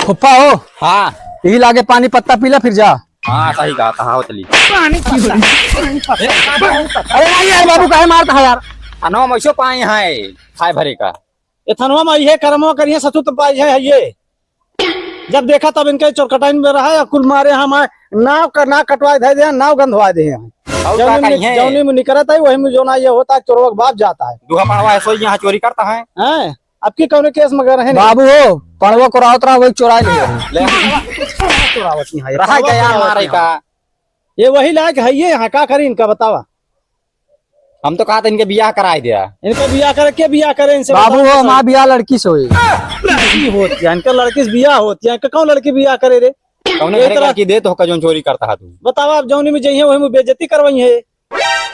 फुप्पा हो। हाँ यही लागे पानी पत्ता पीला फिर जा। हाँ सही कहा कहा चली अरे नहीं यार बाबू काहे मारता है यार। अनो मैसो पाए है खाए भरे का थनवा में ये कर्मो करिए सतुत पाई है ये। जब देखा तब इनके चोरकटाई में रहा है कुल मारे हम नाव का ना कटवाए दे नाव गंधवा दे जौनी में निकलता है वही में जो ना ये होता है चोरवा बाप जाता है। दूहा पड़वा है सोई यहाँ चोरी करता है। हैं आपकी कौन केस मगर है बाबू हो पड़वा को रावत रहा वही चुरा ले रहा गया मारे का ये वही लायक है ये यहाँ का करी इनका बतावा। हम तो कहा था इनके बियाह कराए दिया। इनका बियाह करे के बियाह करे इनसे बाबू हो माँ बियाह लड़की से हुई लड़की होती है इनका लड़की से बियाह होती है कौन लड़की बियाह करे रे। कौन लड़की दे तो जो चोरी करता है तू बतावा आप जौनी में जाइए वही में बेइज्जती करवाई है।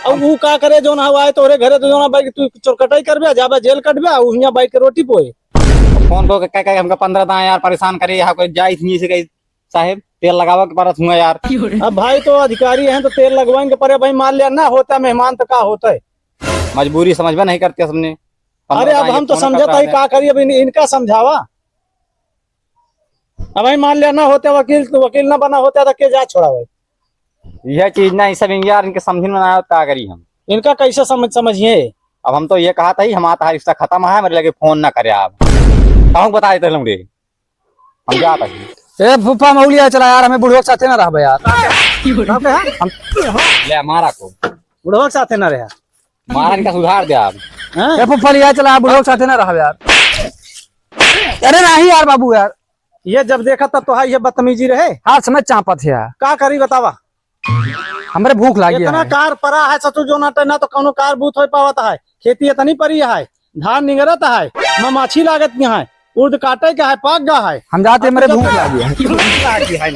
अब वो का करे जो ना हुआ है तोरे घरे तो जो ना बैठ तू चोरकटाई करबे जाबे जेल कटबे यहाँ बैठ के रोटी पोए। फोन को कह हमका 15 दाएं यार परेशान करे यहाँ कोई जाए इतनी से कहीं साहेब तेल लगावा के परत हुआ यार। अब भाई तो अधिकारी हैं तो तेल लगवाएंगे पर भाई मान लिया ना होता मेहमान तो का होता है मजबूरी समझ में नहीं करते सबने। अरे अब हम तो समझता ही का करिए अब इनका समझावा। अब भाई मान लिया ना होते वकील तो वकील ना बना होता तो के जा छोड़ा भाई यह चीज ना सब यार इनके समझ में आया क्या करी हम इनका कैसे समझिए। अब हम तो ये कहा था ही हमारा रिश्ता खत्म है मेरे लगे फोन ना करे आप कहूँ बता देते लोग हम जाता ए फुप्पा मौलिया चला यार हमें बुढ़वा के साथे ना रहा यार। हम ले मारा को बुढ़वा के साथे ना रहा मारा इनका सुधार दे आप। ए फुप्पा लिया चला बुढ़वा के साथे ना रहा यार। अरे नहीं यार बाबू यार ये जब देखा तब तो हाई ये बदतमीजी रहे हाँ समझ चापत है यार का करी बतावा। हमारे भूख लगी इतना है। कार परा है सचो जो ना तो कौनो कार बूथ हो पावत है खेती इतनी परी है धान निगरत है माछी लागत यहाँ है उर्द काटे का है पाक गा है। हम जाते मेरे भूख लगी है।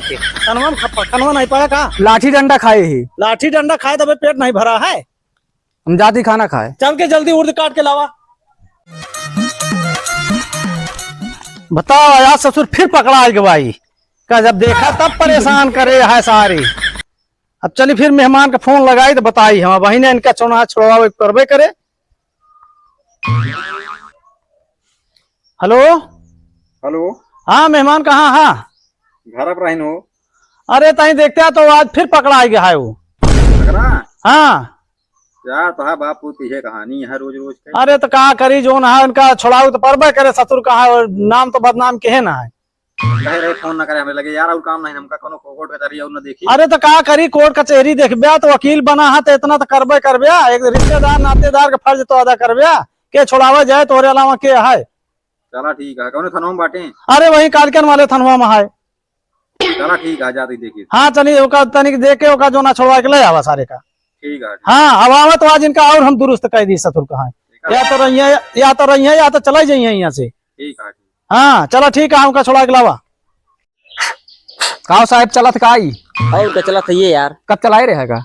कनवा नहीं पाया का लाठी डंडा खाए ही लाठी डंडा खाए तब पेट नहीं भरा है। हम जाती खाना खाए चल के जल्दी उर्द काट के लावा। बताओ यार ससुर फिर पकड़ा है भाई का जब देखा तब परेशान करे है सारी। अब चली फिर मेहमान का फोन लगाई तो बताई हम वही ने इनका चौना छोड़वा करबे करे। हेलो हेलो हाँ मेहमान कहाँ हाँ घर पर रहन हो। अरे तही देखते हैं तो आज फिर पकड़ा गया है वो। हाँ यार तो बाप पुती है कहानी है रोज रोज के। अरे तो कहा करी जो ना उनका छोड़ाऊ तो परबे करे ससुर कहा नाम तो बदनाम के है ना है। कहे रहे फोन ना करे हमें लगे यार और काम नहीं हमका कोनो कोर्ट कचहरी और ना देखी। अरे तो कहा करी कोर्ट कचहरी देखबे तो वकील बना है तो इतना तो करबे करबे एक रिश्तेदार नातेदार का फर्ज तो अदा करबे के छोड़ावा जाए तो अलावा के है। चला ठीक है कौन थाना में बांटे। अरे वही कालकन वाले थनवा में है। चला ठीक है जाती देखिए। हाँ चलिए ओका तनिक देख के ओका जो ना छोड़वा के ले आवा सारे का। ठीक है हाँ अब आवा तो आज इनका और हम दुरुस्त कर दी ससुर का है या तो रही है या तो चला जाइए यहाँ से। ठीक है हाँ चलो ठीक है हमका छोड़ा के लावा। कहा साहब चला था काई और क्या चला था ये यार कब चलाए रहेगा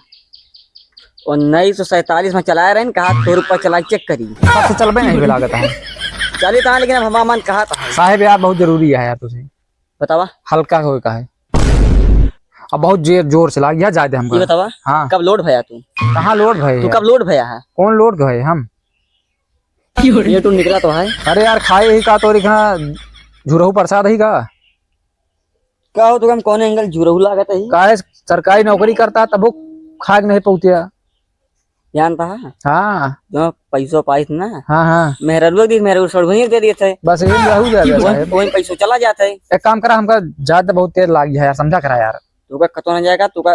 1947 में चलाया रहे कहा 100 रुपया चला चेक करी तब से चलबे नहीं लागत है चली था लेकिन अब हमारा मन कहा था साहब यार बहुत जरूरी है यार तुझे बतावा हल्का हो का है अब बहुत जोर से लाग गया जाए हमको। ये बतावा हाँ कब लोड भया तू कहाँ लोड भय तू कब लोड भया है कौन लोड गए हम ये तू निकला तो है अरे यार खाए ही का तो झुरहू प्रसाद ही का क्या हो तो हम कौन एंगल झुरहू लागत है काहे सरकारी नौकरी करता तब वो खा के नहीं पहुंचा जानता है हाँ जो पैसों पाइस ना हाँ हाँ मेरे सड़ भैया दे दिए थे बस यही रहू जाएगा साहब। वही पैसों चला जाता है। एक काम करा हमका ज्यादा बहुत तेज लाग गया यार समझा करा यार तू का खतों ना जाएगा तू का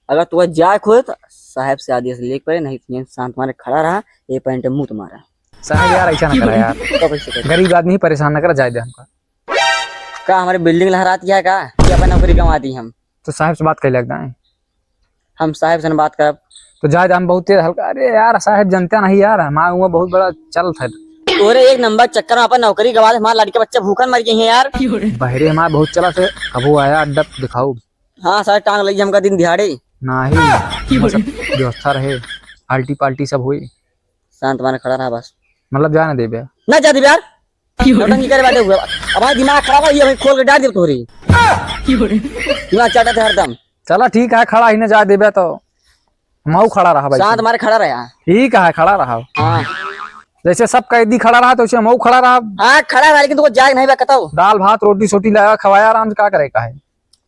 अगर तू जाए खुद तो साहब से आदेश ले पड़े नहीं तो शांत मारे खड़ा रहा ये पैंट मुंह तुम्हारा साहब यार ऐसा ना करा यार तो कैसे कर गरीब आदमी परेशान ना करा जाए दे हमका का हमारी बिल्डिंग लहराती है का क्या अपन नौकरी कमाती हम तो साहब से बात कर लगता है हम साहब से बात कर तो जाए हम बहुत तेज हल्का अरे यार साहब जनता नहीं यार हमारा हुआ बहुत बड़ा चल था तोरे एक नंबर चक्कर में अपन नौकरी गवा हमारे लड़के बच्चे भूखन मर गए हैं यार बहरे हमारा बहुत चला से कबू आया अड्डा दिखाओ हाँ सर टांग लगी हमका दिन दिहाड़े नहीं व्यवस्था रहे आल्टी पाल्टी सब हुई शांत माने खड़ा रहा बस मतलब जाने दे बे ना जा यार नौटंकी करे बैठे हुए अब हमारा दिमाग खराब है ये खोल के डाल दे तोरी दिमाग चाटा थे हरदम चला ठीक है खड़ा ही ना जा देबे तो मऊ खड़ा रहा भाई शांत मारे खड़ा रहा ठीक है खड़ा रहा हाँ जैसे सब कैदी खड़ा रहा तो वैसे मऊ खड़ा रहा। हाँ खड़ा रहा लेकिन तुमको जाग नहीं बा बताओ। दाल भात रोटी सोटी लगा खवाया आराम से, का करे का है।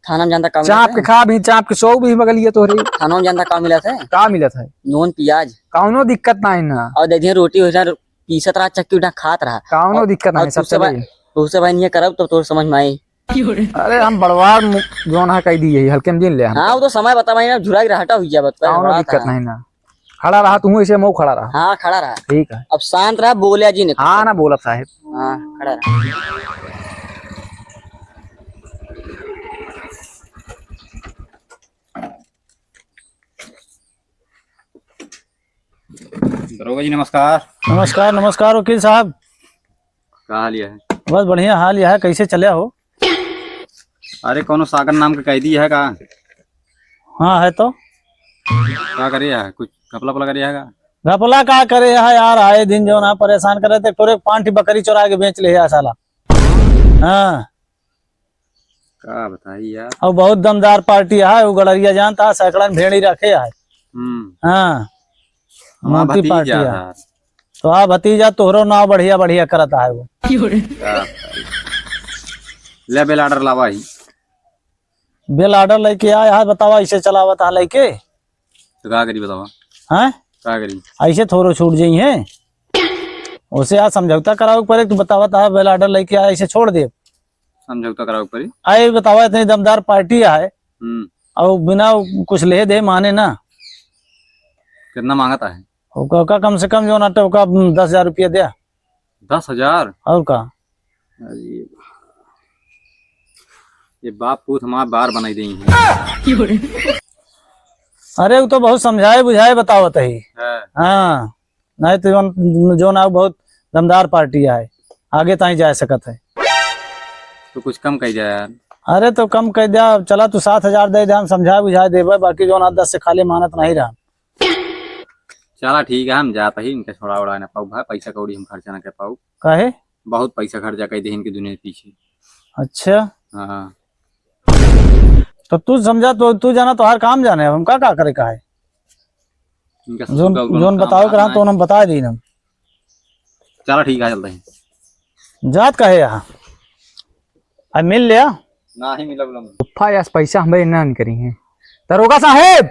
खाना में जानता काम चाप के खा भी, चाप के सौ भी बगलिए तोहरे। खाना में जानता काम मिला था। का मिलत है? नून प्याज कौनो दिक्कत नहीं ना। और देखिए रोटी हो जाए पीसत रहा चक्की उठा खात रहा। कौनो दिक्कत नहीं, सबसे बड़ी उससे भाई नहीं करब तो तोर समझ में आई। अरे हम बड़वार जोन है कैदी है, हल्के में दिन ले हम। हाँ वो तो समय बता भाई ना, झुरा के हटा हुई जाए कौनो दिक्कत नहीं ना। खड़ा रहा तू, ऐसे मऊ खड़ा रहा। हाँ खड़ा रहा। ठीक है, अब शांत रहा, बोलिया जी ने। हाँ ना बोला साहेब। हाँ खड़ा रहा। दरोगा जी नमस्कार। नमस्कार नमस्कार वकील साहब। क्या हाल है? बस बढ़िया हाल यह है, कैसे चले हो? अरे कौनो सागर नाम का कैदी है का? हाँ है तो। क्या करे है? कुछ घपला पला करे है का? घपला का करे है यार, आए दिन जो ना परेशान करे थे, पूरे 5 बकरी चुरा के बेच ले है साला। हाँ क्या बताइए यार। और बहुत दमदार पार्टी है, वो गड़रिया जानता है, सैकड़ा में भेड़ी रखे है। हाँ हमारा मोटी भतीजा पार्टी है। था। तो हाँ भतीजा तोहरो नाव बढ़िया बढ़िया करता है वो। क्या बताइए। ले बेल आर्डर लावा ही। बिल ऑर्डर लेके आया है, बतावा ऐसे चलावत है लेके। तो क्या करी बतावा? हैं क्या करी? ऐसे थोड़ो छूट जाई है, उसे आज समझौता कराओ पड़े। तू बतावत है बिल ऑर्डर लेके आया, ऐसे छोड़ दे। समझौता कराओ परी। आए बतावा इतनी दमदार पार्टी है और बिना कुछ ले दे माने ना। कितना मांगता है? ओका कम से कम जो ना तो 10,000 रुपया दे। 10,000? और का? अरे ये बाप पूत हमारा बार बनाई दी है। अरे वो तो बहुत समझाए बुझाए बतावत है। है। हाँ नहीं तो जो ना बहुत दमदार पार्टी है, आगे ताई जा सकत है। तो कुछ कम कही जाए यार। अरे तो कम कर दिया, चला तू 7,000 दे दे, हम समझा बुझा देवे, बाकी जो ना 10 से खाली मानत नहीं रहा। चला ठीक है, हम जाता ही इनके छोड़ा उड़ा ना पाऊ भाई, पैसा कौड़ी हम खर्चा ना कर पाऊ। काहे? बहुत पैसा खर्चा कर दे इनकी दुनिया के पीछे। अच्छा हाँ तो तू समझा, तो तू जाना तो हर काम जाने, हम का करे का है। इनका जोन जोन बताओ करा तो हम बता दी ना। चला ठीक है, चलते हैं। जात कहे यहाँ अब मिल लिया ना ही मिला बोला। उफा यार पैसा हमें ना करी है दरोगा साहेब।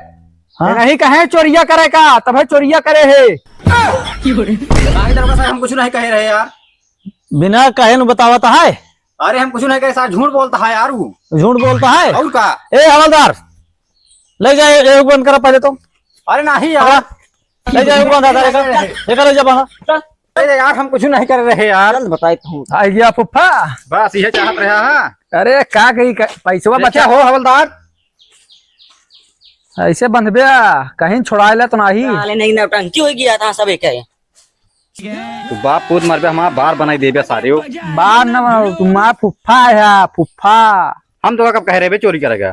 हाँ? नहीं कहे चोरिया करे का, तब है चोरिया करे है। नहीं दरोगा साहब, हम कुछ नहीं कह रहे यार। बिना कहे न बतावता है। अरे हम कुछ नहीं कहे साहब, झूठ बोलता है यार वो। झूठ बोलता है और का? ए हवलदार ले जाए, एक बंद करा पहले तो। अरे नहीं यार, ले जाए एक बंद आधार ये करो जब। अरे यार हम कुछ नहीं कर रहे यार। चल बताता हूँ। आ गया फुफ्फा। बस ये चाहत रहा है। अरे का कही पैसा बच्चा बचा हो हवलदार। ऐसे बंधबे कहीं छोड़ा ले तो नहीं। साले नहीं नौटंकी हो गया था सब एक है। तो बाप पूत मर पे हमारा बार बनाई देबे सारे हो। बार न तुम्हारा फुफ्फा है फुफ्फा। हम तो कब कह रहे बे चोरी करेगा?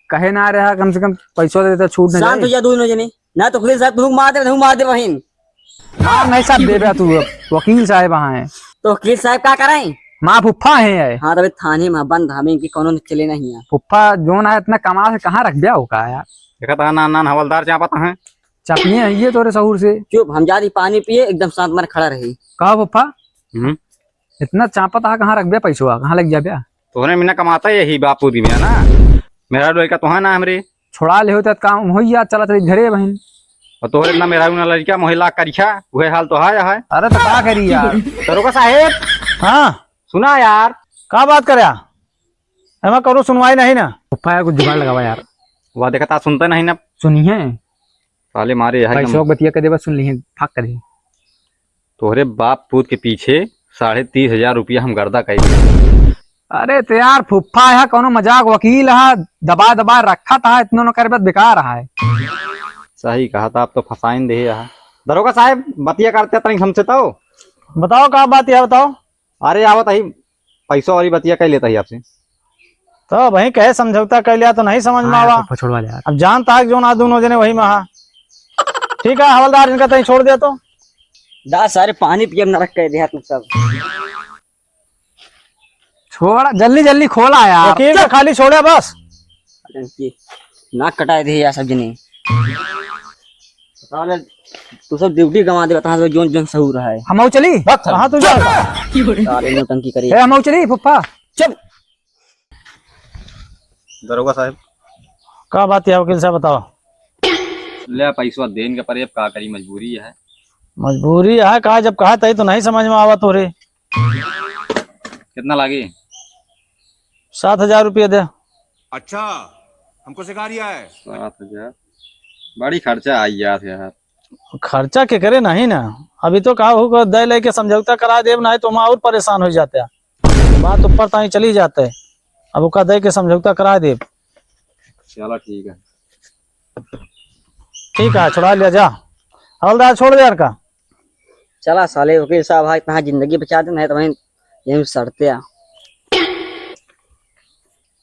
कहे ना रहा, कम से कम पैसा दे तो छूट नहीं शांत हो जाए। जा दोनों जने ना, तो खुद साहब तू मार दे बहिन। हाँ नहीं साहब देबे तू, वकील साहब वहाँ है। तो वकील साहब क्या कराएं? माँ फुफ्फा है। हाँ तभी थाने में बंद हमें की कोनो चले नहीं है। फुफ्फा जो ना इतना कमा से कहाँ रख दिया होगा यार। देखा था नान नान हवलदार क्या पता है। चपनिया है ये तोरे सहूर से। चुप, हम जाती पानी पिए एकदम शांत मार खड़ा रही। कहा फुफ्फा इतना चापत आ कहाँ रख दिया पैसा, कहाँ लग गया? तोहरे मिना कमाता यही बाप पूत भी है ना। मेरा लड़का तो है ना हमरे। छोड़ा ले होता काम हो या चला चली घरे बहन। और तोहरे इतना मेरा ना लड़का महिला करिया वह हाल तो है। अरे तो क्या करी यार। दरोगा साहेब हाँ सुना यार। का बात करे हमें करो सुनवाई नहीं ना। फुफ्फा यार कुछ जुगाड़ लगावा यार। वह देखा था सुनता नहीं ना। सुनिए साले मारे है पैसा बतिया कर दे, बस सुन ली फाक कर दे। तोहरे बाप पूत के पीछे 30,500 रुपया हम गर्दा कही। अरे तो यार फुफ्फा है कोनो मजाक, वकील है दबा दबा रखा था, इतना न कर बस बेकार रहा है। सही कहा था, अब तो फसाइन दे यहाँ। दरोगा साहब बतिया करते तनिक हमसे तो बताओ का बात है बताओ। अरे आवत ही पैसा वाली बतिया कह लेता ही आपसे। तो भाई कहे समझौता कर लिया तो नहीं समझ में आवा। छोड़वा ले यार। अब जानता है जो ना दोनों जने वही में। हाँ ठीक है हवलदार, इनका तहीं छोड़ दिया तो। दा सारे पानी पिए न रख के दे तुम सब। छोड़ा जल्दी जल्दी खोला यार। वकील को खाली छोड़े बस। नाक कटाए दे यार सब जने। साले तू सब ड्यूटी गंवा दे बता जोन जोन सहू रहा है। हम चली कहाँ तू जा साले नौटंकी करी। हम चली फुफ्फा। चल। दरोगा साहब का बात है वकील साहब बताओ। ले पैसा देन के पर का करी मजबूरी है। मजबूरी है कहा जब कहा तही तो नहीं समझ में आवा तो रे। कितना लागे? 7,000 रुपया दे। अच्छा हमको सिखा रिया है। 7,000 बड़ी खर्चा आई यार। खर्चा के करे नहीं ना अभी तो कहा होगा दे लेके समझौता करा दे नहीं तो हम और परेशान हो जाते हैं। बात ऊपर ताई चली जाते है। अब उसका दे के समझौता करा दे। चलो ठीक है। ठीक है छोड़ा लिया जा। हवलदार छोड़ दे यार का। चला साले वकील साहब भाई इतना जिंदगी बचा दे नहीं तो वहीं यहीं सड़ते आ।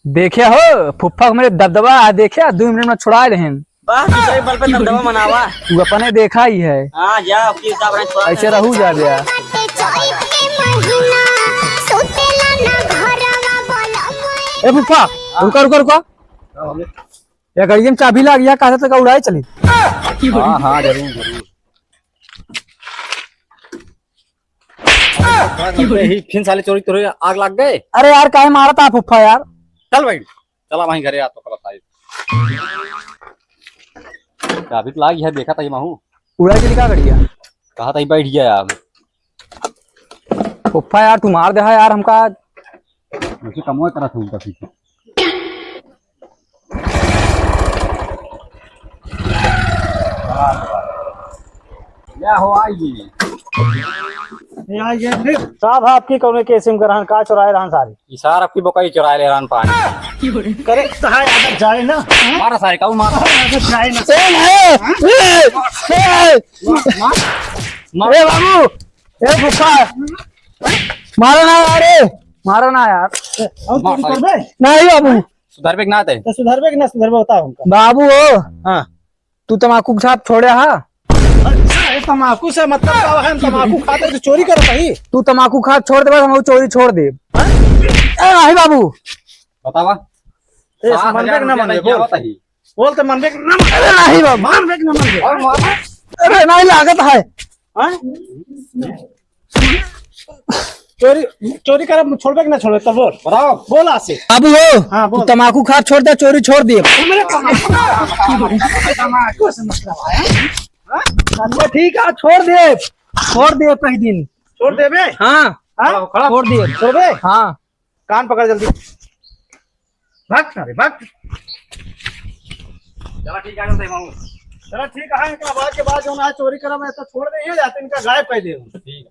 देखे हो फुफ्फा मेरे दबदबा देखे 2 मिनट में छुड़ा रहे। बस दूसरे बल पे दबदबा मनावा। तू अपने देखा ही है। हाँ जा वकील साहब ने छोड़ा। ऐसे रहू जा गया। ए फुफ्फा रुका रुका रुका। या गाड़ी में चाबी लग गया कहा तक उड़ाए चली। हाँ हाँ जरूर जरूर। फिर साले चोरी तोरी आग लग गए। अरे यार काहे मारा था फुफ्फा यार। चल भाई चला वहीं घरे आ तो कल बताइए। अभी तो लागी है देखा था महू। उड़ा चली का गड़िया। कहा था बैठ गया यार। फुफ्फा यार तू मार दे यार हमका। मुझे कमोए करा था उनका पीछे। क्या हो आइए साहब आपकी कौन केस में ग्रहण का चुराए रहन सारी इशारा आपकी बकाई चुरा ले रहा पानी करे सहाय आदत जाए ना। मारा सारे काऊ मारा। आदत जाए ना। अरे बाबू ए फुफ्फा मारो ना यार। मारो ना यार। हम चोरी कर दे नहीं बाबू सुधार पे ना थे। तो सुधरबे कि ना सुधरबे बताओ हमका। बाबू हो हाँ तू तम्बाकू के साथ छोड़े हा। अच्छा ये तम्बाकू से मतलब क्या है। हम तम्बाकू खाते तो चोरी करत ही। तू तम्बाकू खा छोड़ दे बस हम चोरी छोड़ दे। नहीं बाबू बतावा ए मनबे ना मनबे बोल बोल तो मनबे ना अरे नहीं बाबू मनबे ना मनबे। अरे नहीं लागत है। हाँ? चोरी चोरी कर छोड़बे कि ना छोड़बे तो बोल बताओ। बोल आसे। बाबू हो हाँ, तू बोल। तम्बाकू खा छोड़ दे चोरी छोड़ दे। तम्बाकू से मतलब है। अच्छा ठीक है छोड़ दे कहीं दिन। छोड़ देबे। हाँ हाँ? छोड़ दे। छोड़बे। हाँ कान पकड़ जल्दी भाग सारे भाग। चलो ठीक है चलो ठीक है इनका बाद के बाद जो ना चोरी करा मैं तो छोड़ दे जाते इनका गायब कर दे। ठीक है।